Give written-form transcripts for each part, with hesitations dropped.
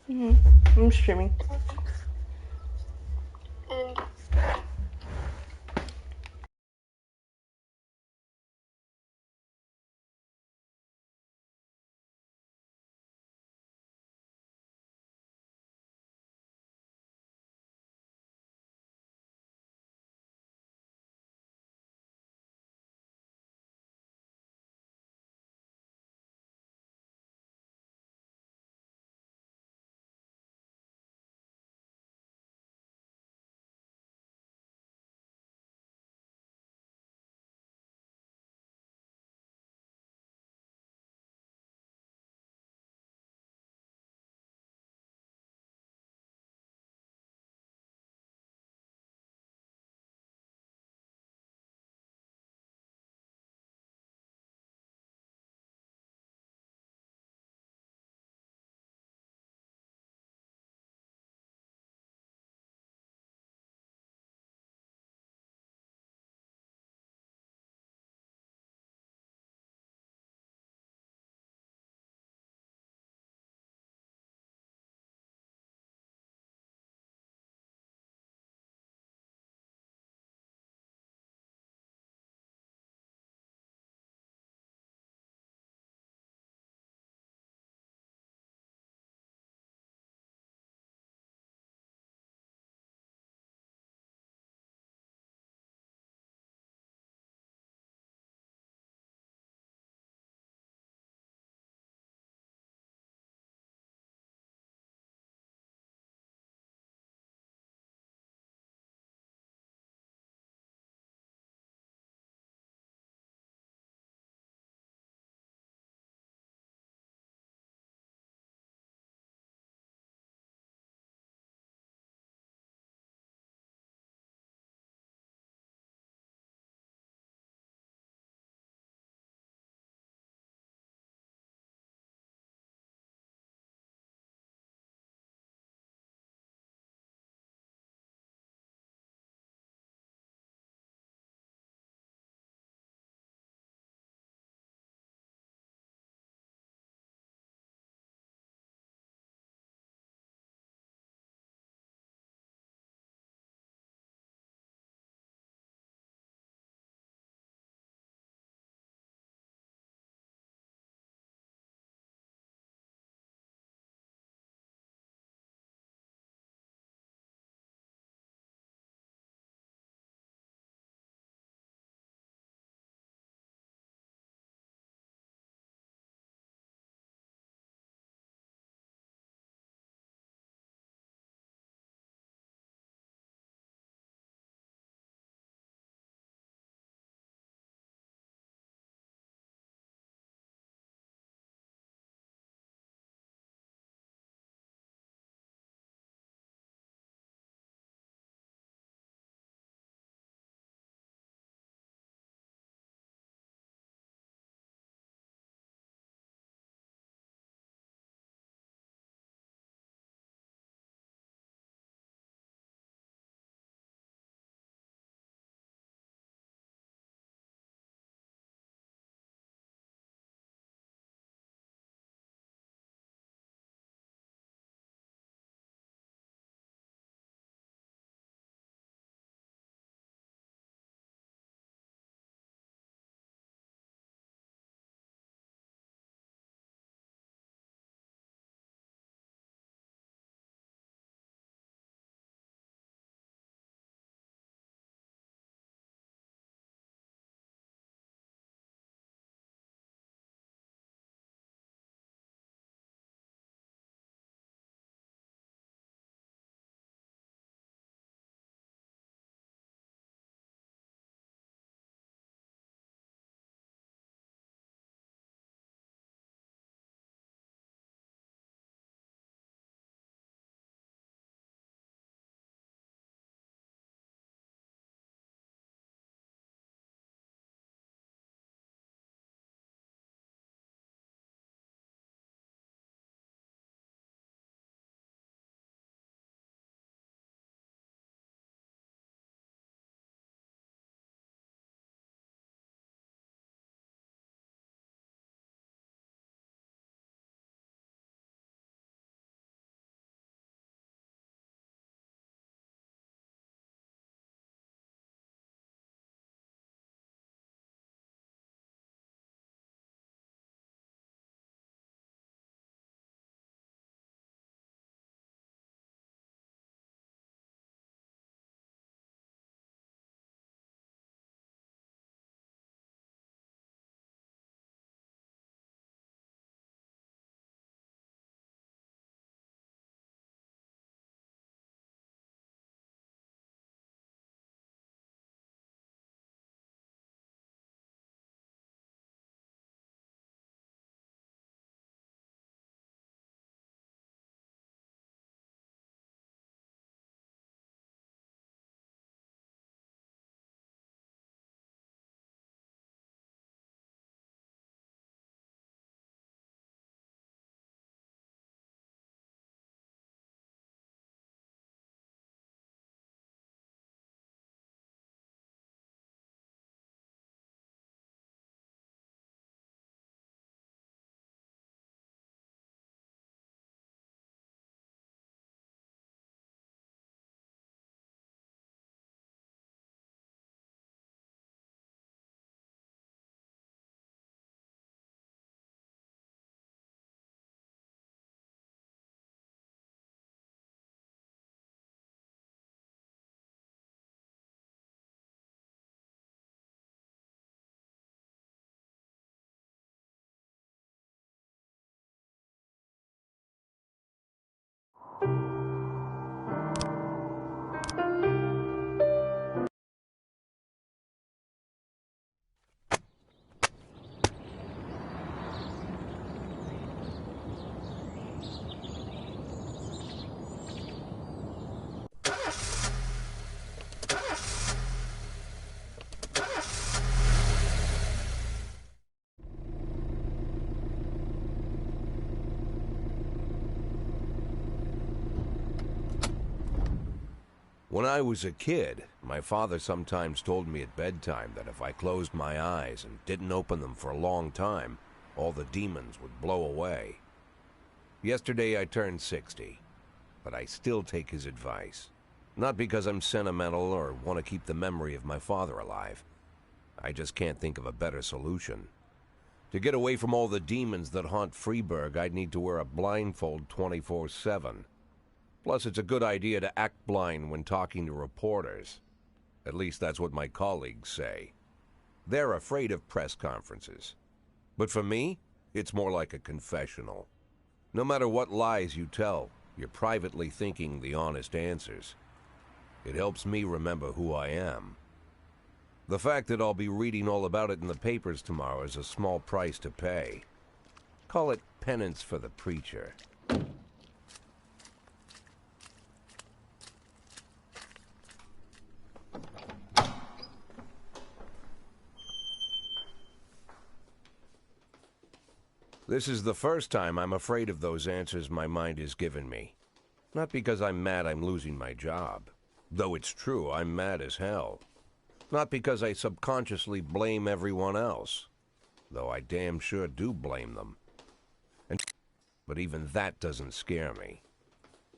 I'm streaming. And When I was a kid, my father sometimes told me at bedtime that if I closed my eyes and didn't open them for a long time, all the demons would blow away. Yesterday I turned 60, but I still take his advice. Not because I'm sentimental or want to keep the memory of my father alive. I just can't think of a better solution. To get away from all the demons that haunt Freeburg, I'd need to wear a blindfold 24/7. Plus, it's a good idea to act blind when talking to reporters. At least that's what my colleagues say. They're afraid of press conferences. But for me, it's more like a confessional. No matter what lies you tell, you're privately thinking the honest answers. It helps me remember who I am. The fact that I'll be reading all about it in the papers tomorrow is a small price to pay. Call it penance for the preacher. This is the first time I'm afraid of those answers my mind has given me. Not because I'm mad I'm losing my job. Though it's true, I'm mad as hell. Not because I subconsciously blame everyone else. Though I damn sure do blame them. But even that doesn't scare me.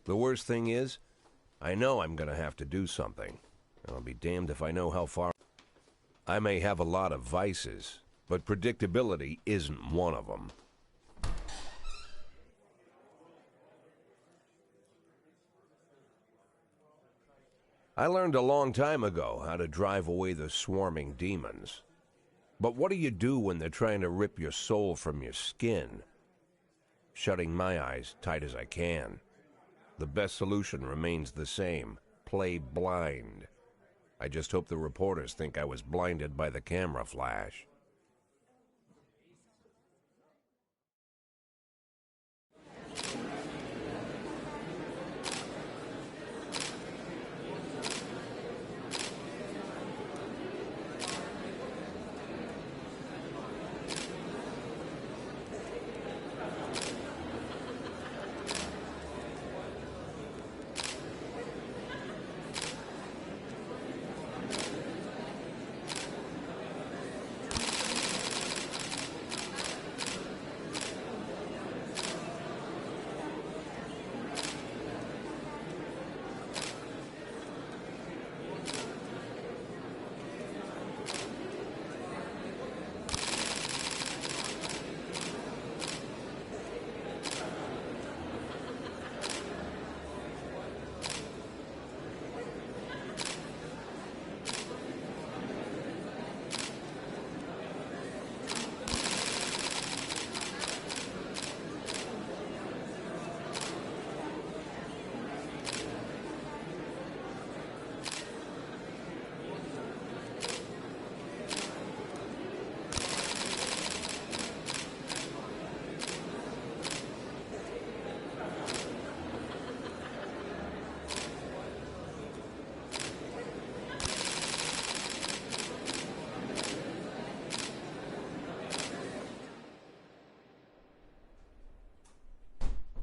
The worst thing is, I know I'm gonna have to do something. And I'll be damned if I know how far. I may have a lot of vices, but predictability isn't one of them. I learned a long time ago how to drive away the swarming demons. But what do you do when they're trying to rip your soul from your skin? Shutting my eyes tight as I can. The best solution remains the same: play blind. I just hope the reporters think I was blinded by the camera flash.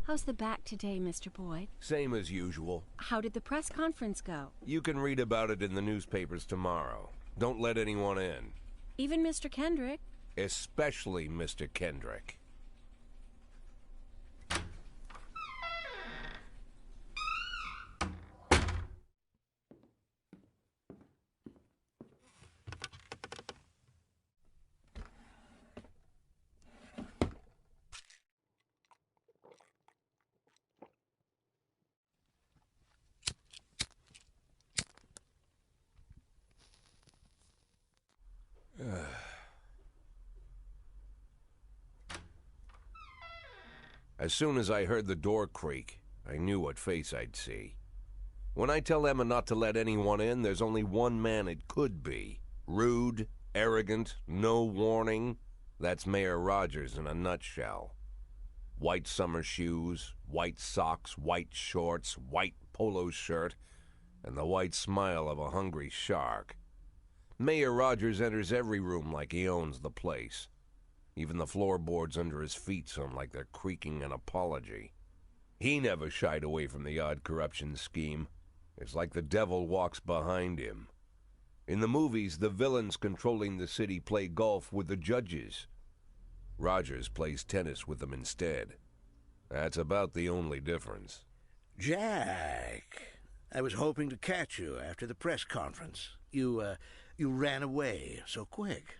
How's the back today, Mr. Boyd? Same as usual. How did the press conference go? You can read about it in the newspapers tomorrow. Don't let anyone in. Even Mr. Kendrick? Especially Mr. Kendrick. As soon as I heard the door creak, I knew what face I'd see. When I tell Emma not to let anyone in, there's only one man it could be. Rude, arrogant, no warning. That's Mayor Rogers in a nutshell. White summer shoes, white socks, white shorts, white polo shirt, and the white smile of a hungry shark. Mayor Rogers enters every room like he owns the place. Even the floorboards under his feet sound like they're creaking an apology. He never shied away from the odd corruption scheme. It's like the devil walks behind him. In the movies, the villains controlling the city play golf with the judges. Rogers plays tennis with them instead. That's about the only difference. Jack, I was hoping to catch you after the press conference. You ran away so quick.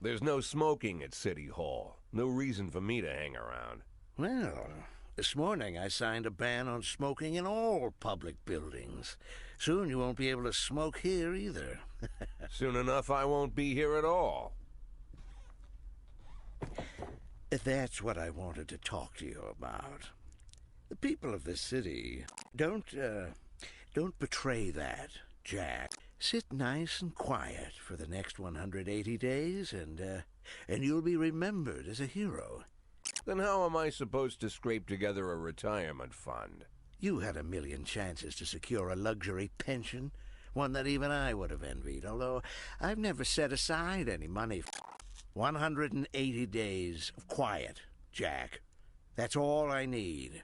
There's no smoking at City Hall. No reason for me to hang around. Well, this morning I signed a ban on smoking in all public buildings. Soon you won't be able to smoke here either. Soon enough I won't be here at all. That's what I wanted to talk to you about. The people of this city don't betray that, Jack. Sit nice and quiet for the next 180 days, and you'll be remembered as a hero. Then how am I supposed to scrape together a retirement fund? You had a million chances to secure a luxury pension, one that even I would have envied, although I've never set aside any money. 180 days of quiet, Jack. That's all I need.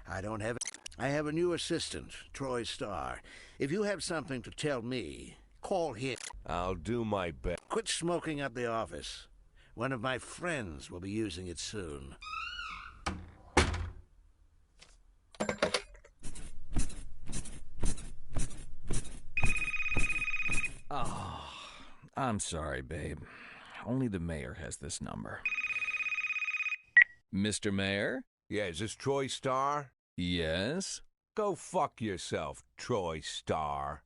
I have a new assistant, Troy Starr. If you have something to tell me, call him. I'll do my best. Quit smoking at the office. One of my friends will be using it soon. Oh, I'm sorry, babe. Only the mayor has this number. Mr. Mayor? Yeah, is this Troy Starr? Yes? Go fuck yourself, Troy Starr.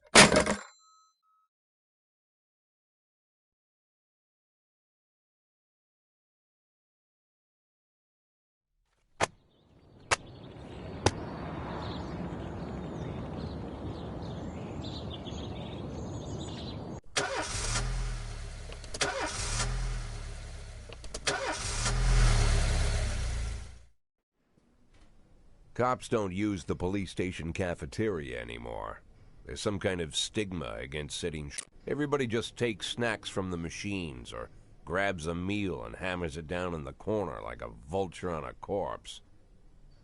Cops don't use the police station cafeteria anymore. There's some kind of stigma against sitting. Everybody just takes snacks from the machines or grabs a meal and hammers it down in the corner like a vulture on a corpse.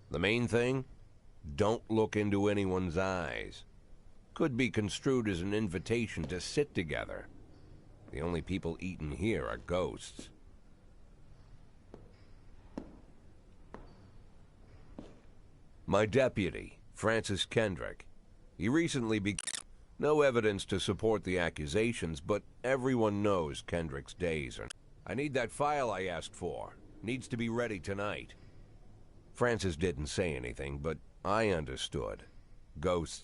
The main thing? Don't look into anyone's eyes. Could be construed as an invitation to sit together. The only people eating here are ghosts. My deputy, Francis Kendrick. He recently no evidence to support the accusations, but everyone knows Kendrick's days are... I need that file I asked for. Needs to be ready tonight. Francis didn't say anything, but I understood. Ghosts.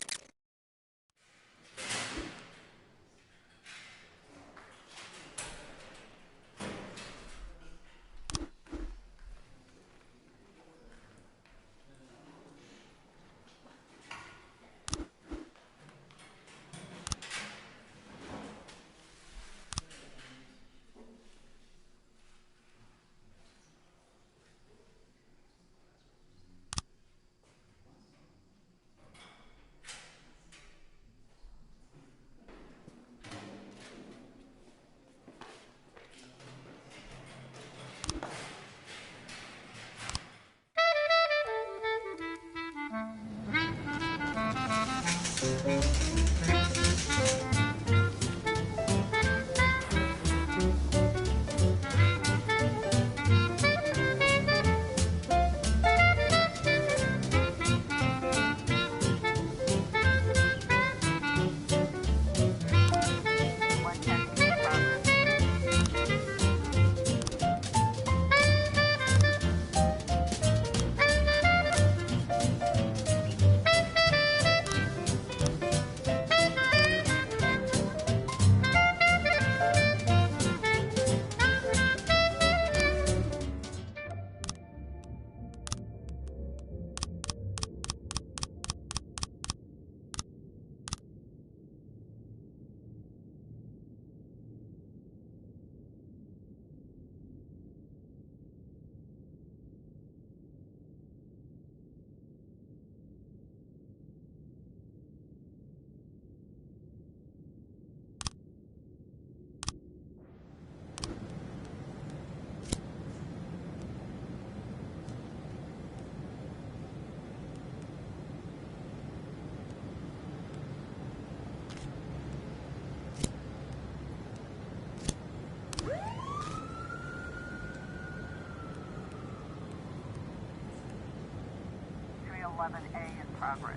311A in progress.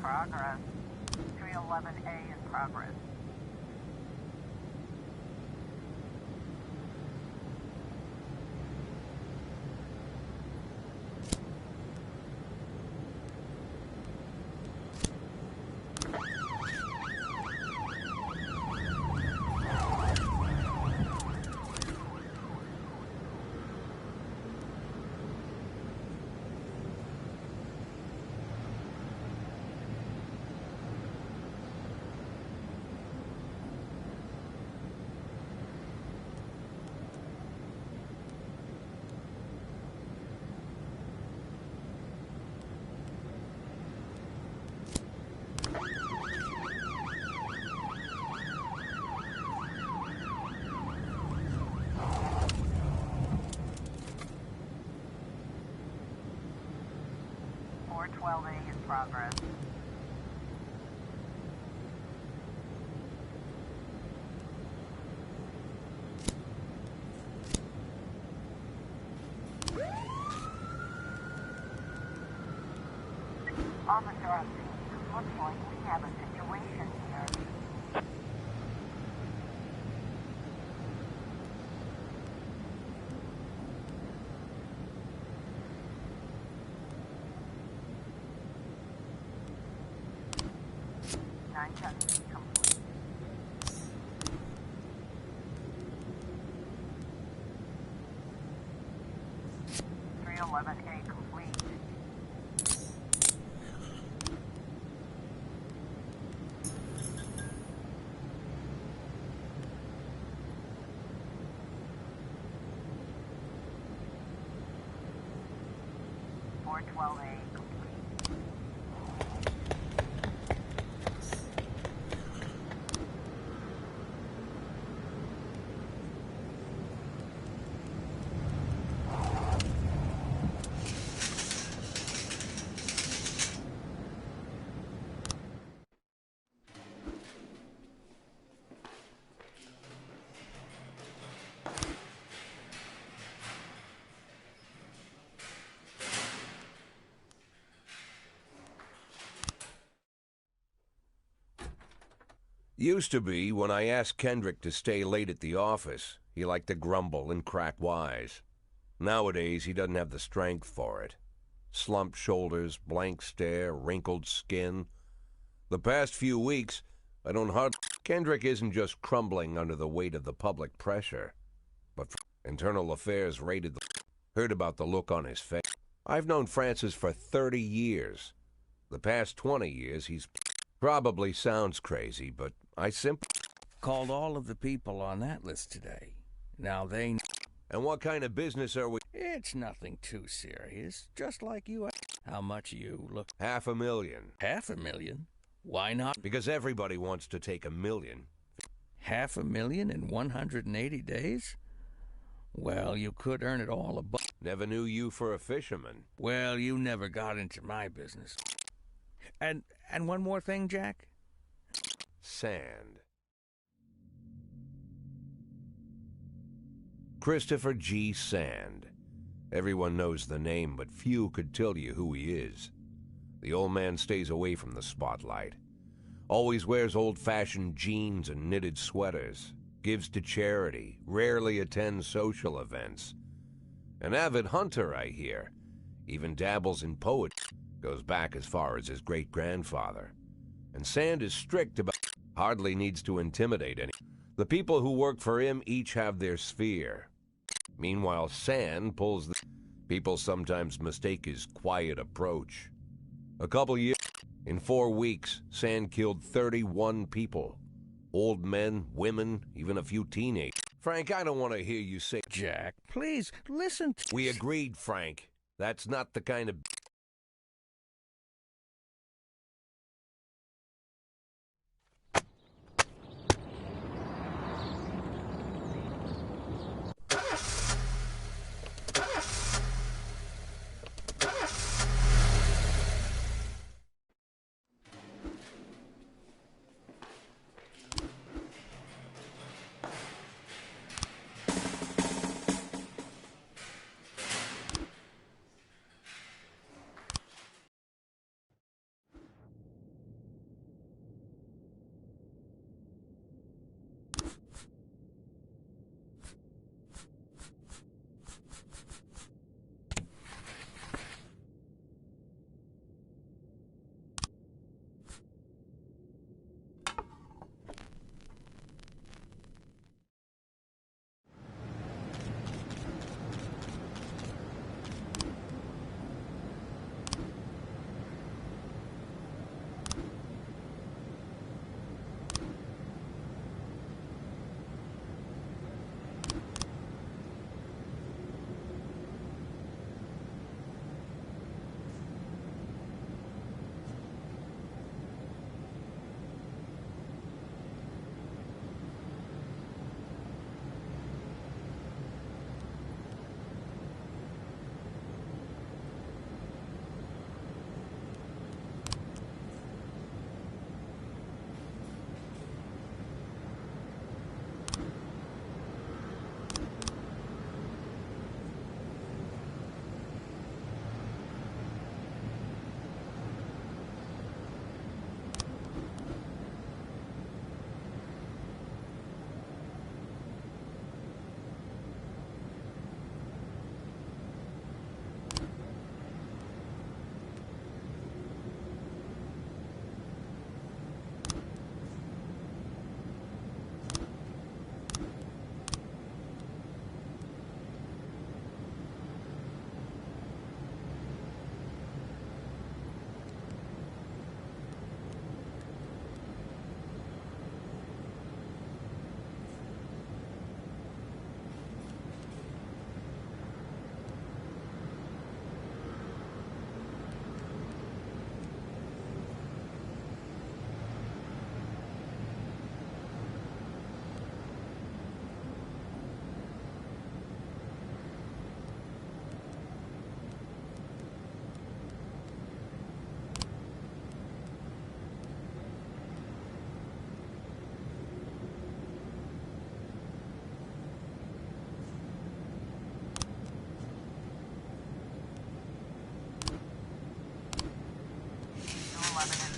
Progress. 311A in progress. In progress. Officer on scene, looks like we have a situation here. Complete. 311A complete. Four 12A complete. Used to be, when I asked Kendrick to stay late at the office, he liked to grumble and crack wise. Nowadays, he doesn't have the strength for it. Slumped shoulders, blank stare, wrinkled skin. The past few weeks, I don't hardly... Kendrick isn't just crumbling under the weight of the public pressure, but Internal Affairs raided the... Heard about the look on his face. I've known Francis for 30 years. The past 20 years, he's... Probably sounds crazy, but I simply... Called all of the people on that list today. Now they... And what kind of business are we... It's nothing too serious, just like you... How much you look... $500,000. $500,000? Why not? Because everybody wants to take $1 million. $500,000 in 180 days? Well, you could earn it all above... Never knew you for a fisherman. Well, you never got into my business. And one more thing, Jack? Sand. Christopher G. Sand. Everyone knows the name, but few could tell you who he is. The old man stays away from the spotlight. Always wears old-fashioned jeans and knitted sweaters. Gives to charity. Rarely attends social events. An avid hunter, I hear. Even dabbles in poetry. Goes back as far as his great-grandfather. And Sand is strict about... Hardly needs to intimidate any... The people who work for him each have their sphere. Meanwhile, Sand pulls the... People sometimes mistake his quiet approach. A couple years... In 4 weeks, Sand killed 31 people. Old men, women, even a few teenagers. Frank, I don't want to hear you say... Jack, please, listen to... We agreed, Frank. That's not the kind of...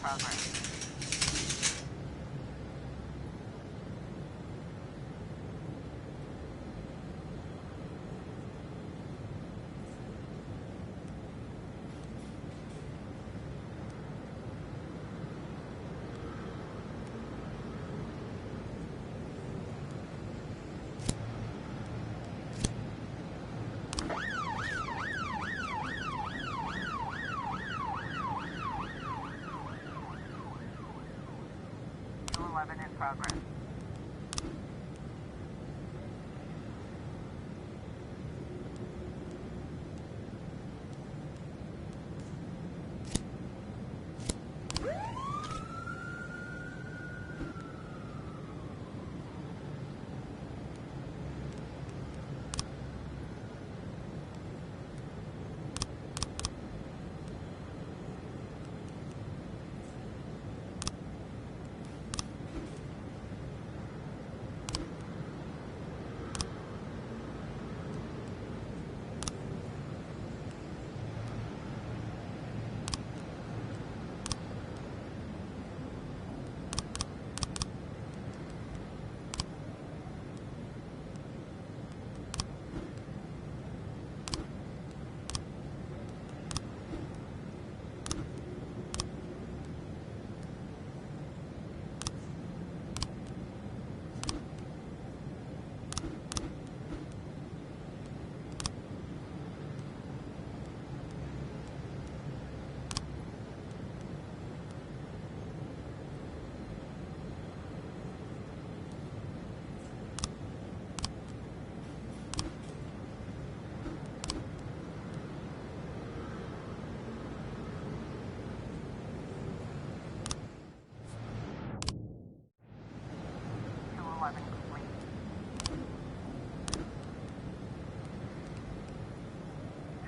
progress. In progress.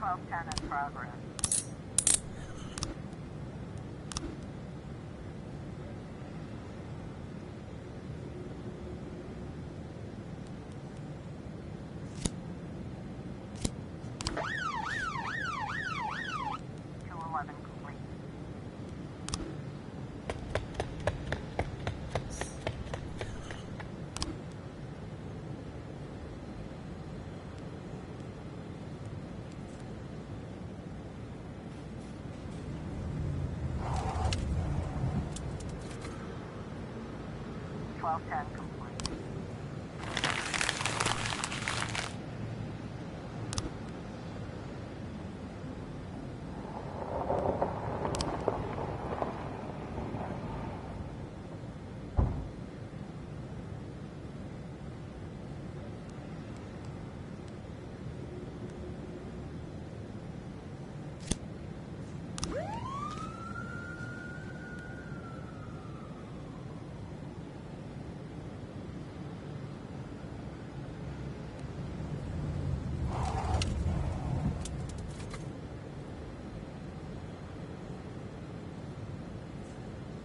1210 in progress. Complete. 1210 complete.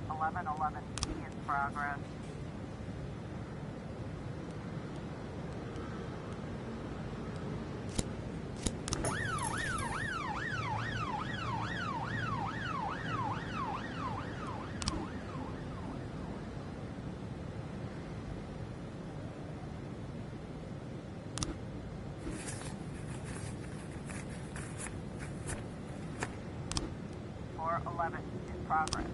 Eleven in progress. Four 11 in progress.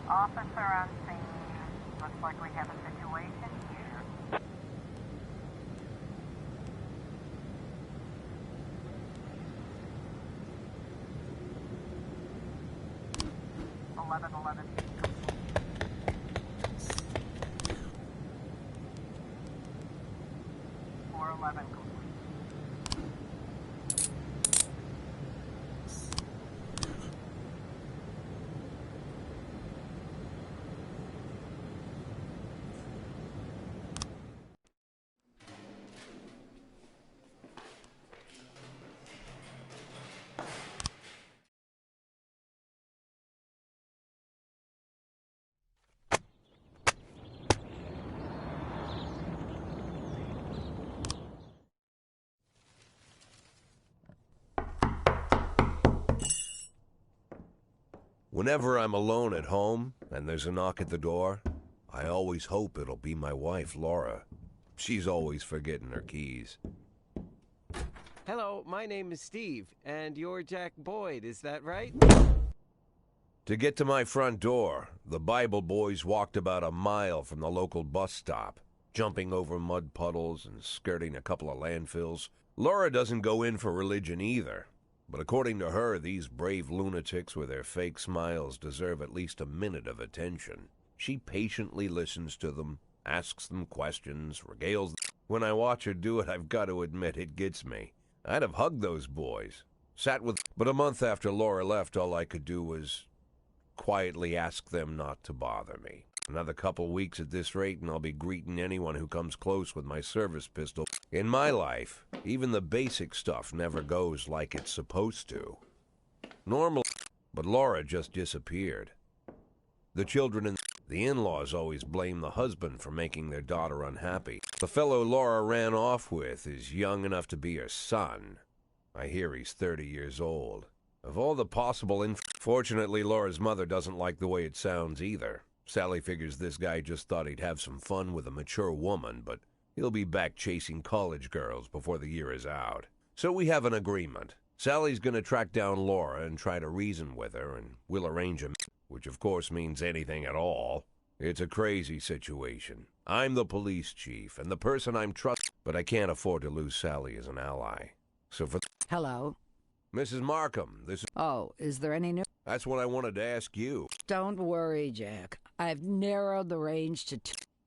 Officer on scene. Looks like we have a situation here. 11 411 complete. Whenever I'm alone at home and there's a knock at the door, I always hope it'll be my wife, Laura. She's always forgetting her keys. Hello, my name is Steve, and you're Jack Boyd, is that right? To get to my front door, the Bible boys walked about a mile from the local bus stop, jumping over mud puddles and skirting a couple of landfills. Laura doesn't go in for religion either. But according to her, these brave lunatics with their fake smiles deserve at least a minute of attention. She patiently listens to them, asks them questions, regales them. When I watch her do it, I've got to admit it gets me. I'd have hugged those boys, sat with... But a month after Laura left, all I could do was quietly ask them not to bother me. Another couple weeks at this rate, and I'll be greeting anyone who comes close with my service pistol. In my life, even the basic stuff never goes like it's supposed to. Normal, but Laura just disappeared. The children and the in-laws always blame the husband for making their daughter unhappy. The fellow Laura ran off with is young enough to be her son. I hear he's 30 years old. Of all the possible Fortunately, Laura's mother doesn't like the way it sounds either. Sally figures this guy just thought he'd have some fun with a mature woman, but he'll be back chasing college girls before the year is out. So we have an agreement. Sally's gonna track down Laura and try to reason with her, and we'll arrange a which of course means anything at all. It's a crazy situation. I'm the police chief, and the person I'm trusting, but I can't afford to lose Sally as an ally. So for... Hello? Mrs. Markham, this is... Oh, is there any new... That's what I wanted to ask you. Don't worry, Jack. I've narrowed the range to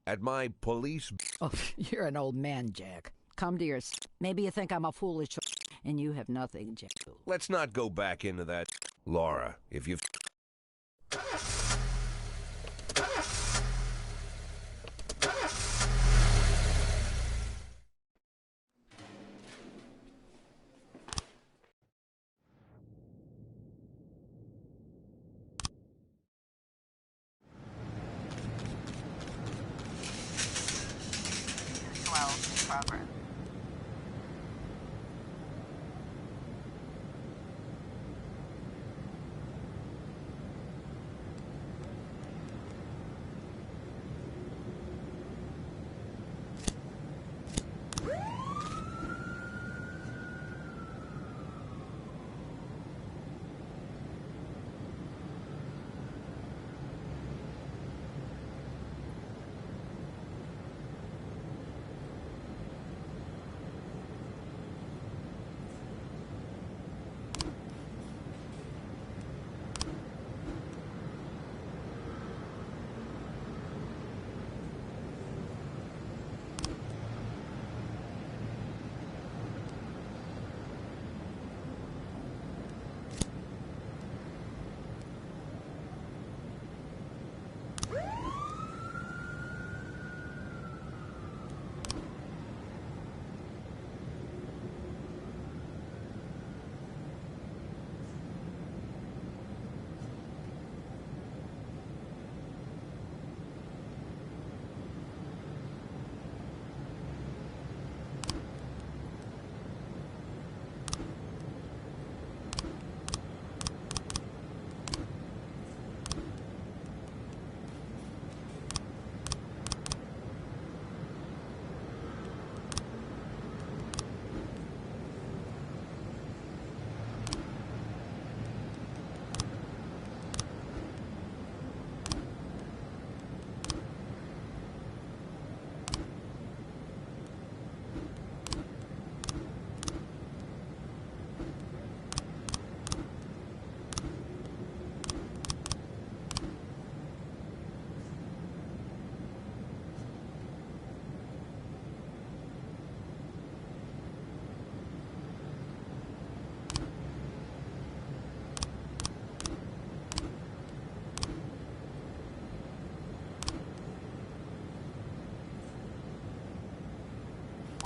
At my police... Oh, you're an old man, Jack. Come to your... Maybe you think I'm a foolish... And you have nothing, Jack. Let's not go back into that. Laura, if you've...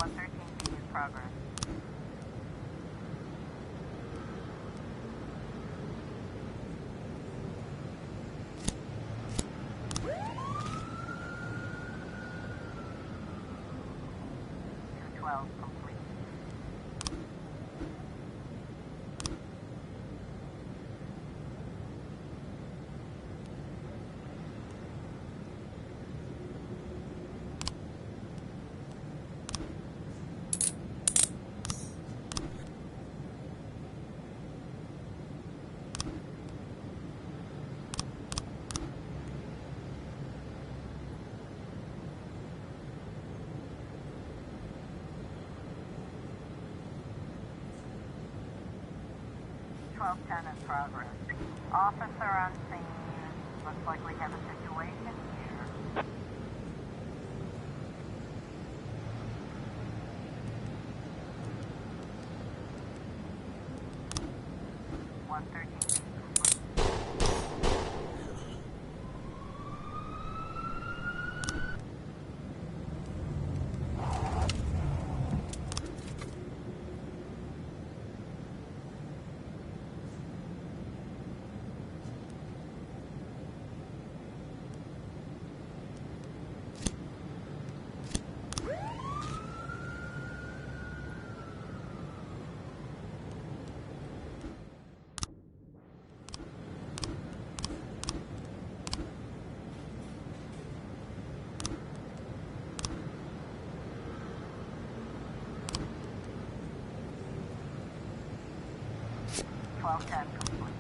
Progress. Progress. Complete. Ten in progress. Officer on scene. Looks like we have a situation here. Ten complete.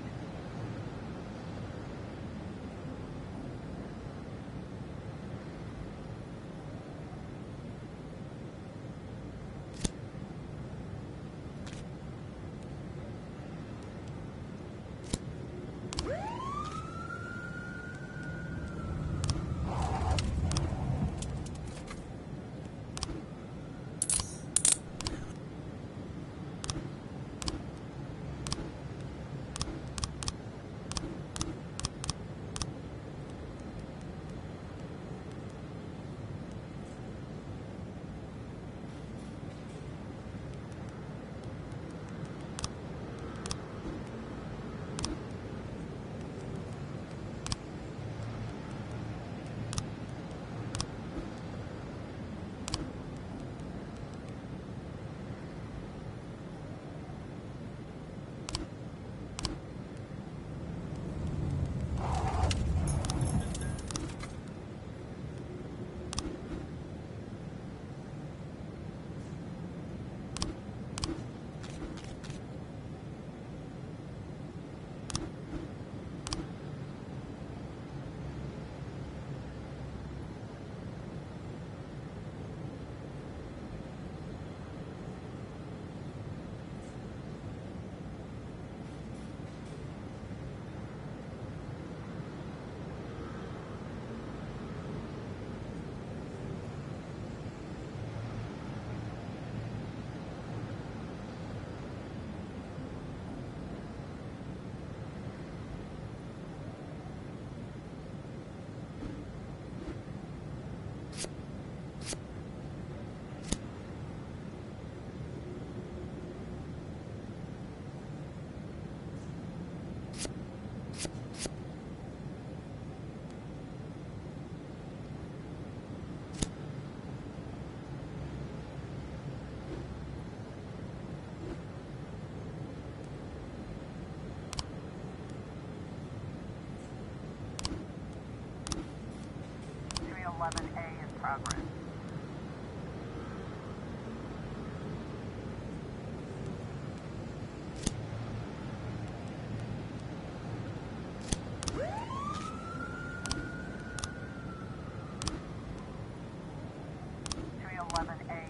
311A in progress.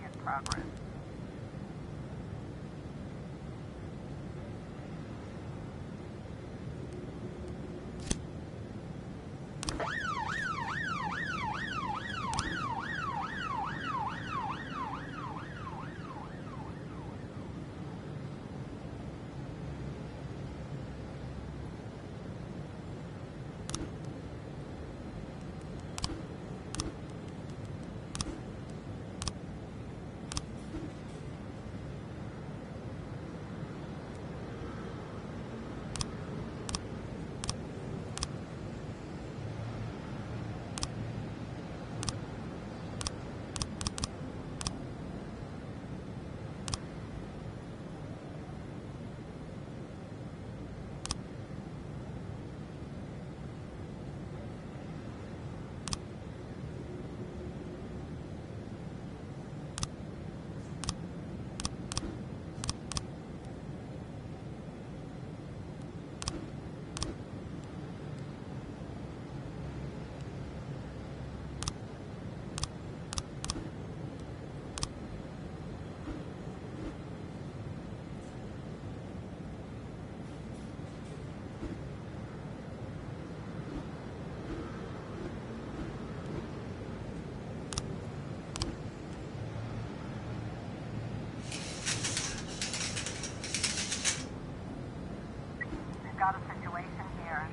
in progress. Got a situation here.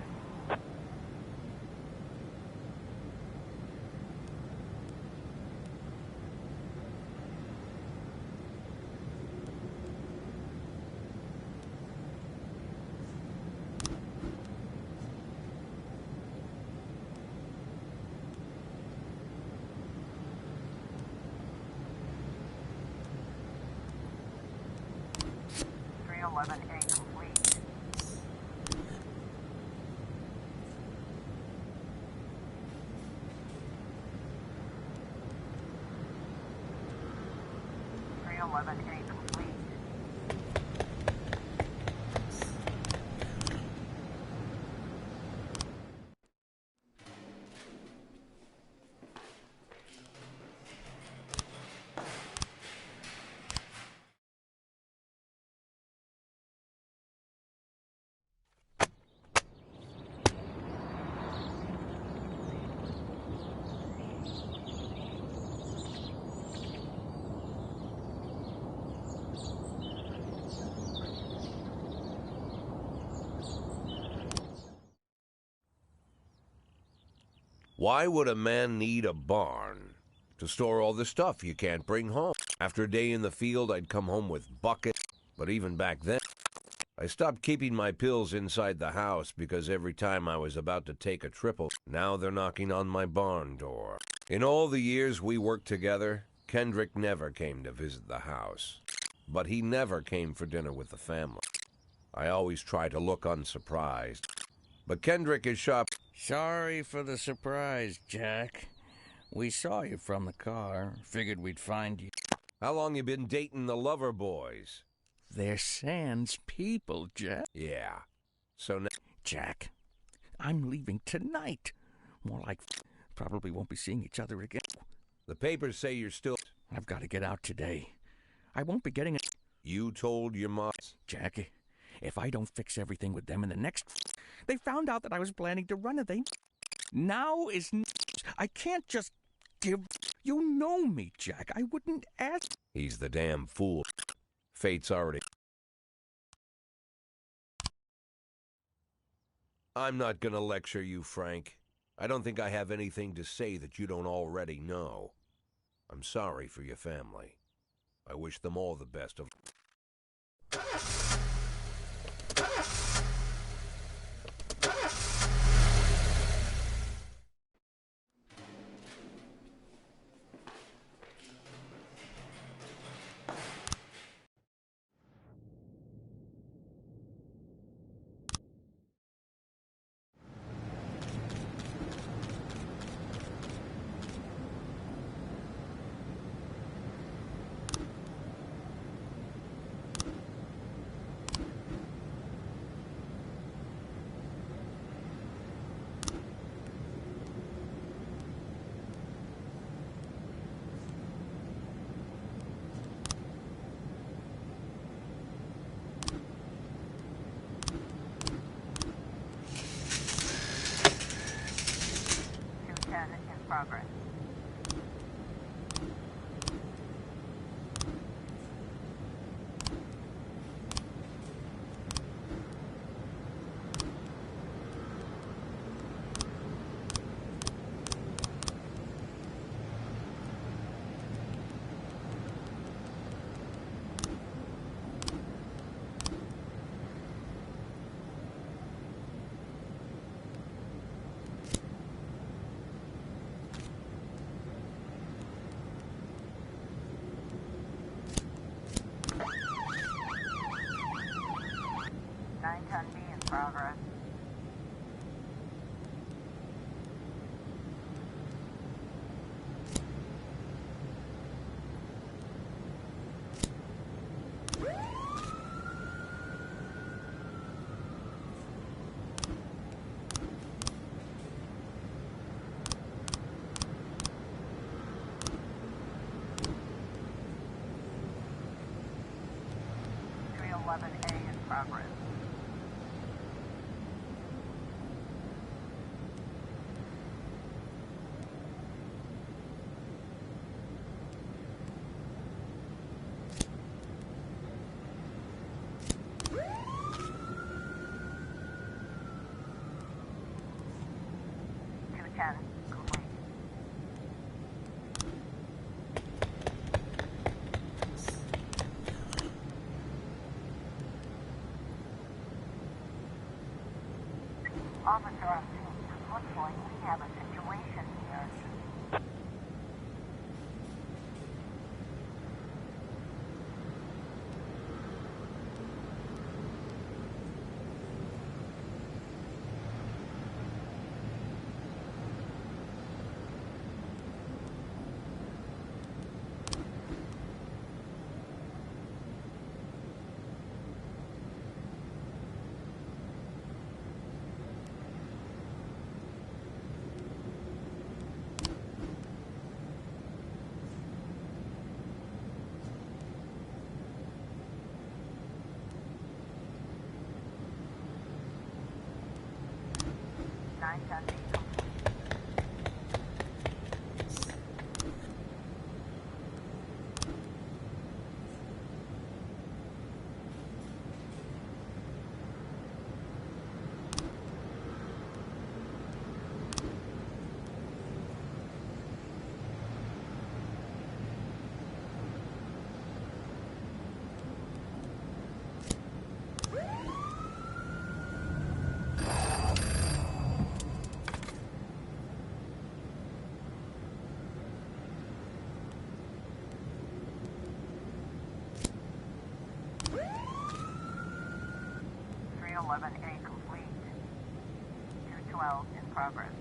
(311A) complete. (311A) complete. Why would a man need a barn? To store all the stuff you can't bring home. After a day in the field, I'd come home with buckets. But even back then, I stopped keeping my pills inside the house because every time I was about to take a triple, now they're knocking on my barn door. In all the years we worked together, Kendrick never came to visit the house. But he never came for dinner with the family. I always try to look unsurprised. But Kendrick is shopping. Sorry for the surprise, Jack. We saw you from the car. Figured we'd find you. How long you been dating the lover boys? They're Sans people, Jack. Yeah. So now... Jack, I'm leaving tonight. More like probably won't be seeing each other again. The papers say you're still... I've got to get out today. I won't be getting a... You told your mom... Jackie, if I don't fix everything with them in the next... They found out that I was planning to run a thing. Now is... I can't just give... You know me, Jack. I wouldn't ask... He's the damn fool. Fate's already... I'm not gonna lecture you, Frank. I don't think I have anything to say that you don't already know. I'm sorry for your family. I wish them all the best of... progress. Ton B in progress. A in progress. Complete. Officer on scene. Looks like we have a situation here. 9 ton B complete. A complete. 212 in progress.